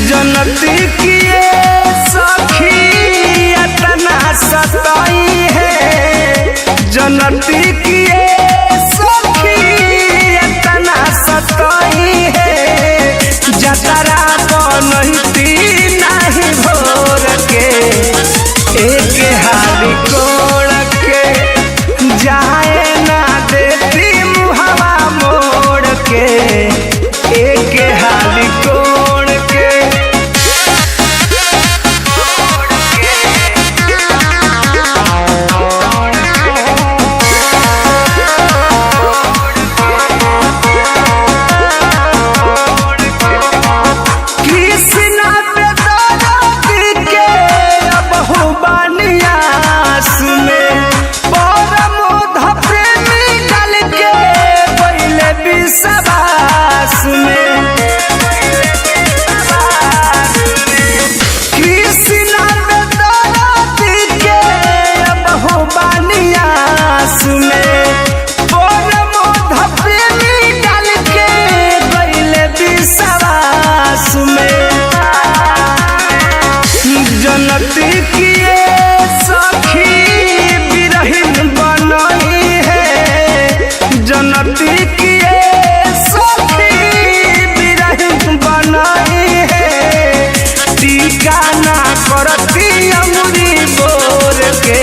जनती किए सखी इतना सताई है, जनती किए सखी इतना सताई है। जतरा बनती नहीं भोर के एक हाली कोड़ के जाए ना देती मुहवा मोड़ के एक हाली कोड़ के। कृष्णा पे दौलती के अब हो बनियास में, परमोध प्रेमी कल के पहले विश्वास में। कृष्णा पे दौलती के अब हो बनियास में, परमोध प्रेमी कल के पहले विश्वास में। जनती किए सखी बिरहीन बनई है, जनती किए सखी बिरहीन बनई है। टीका ना करती अमरी बोर के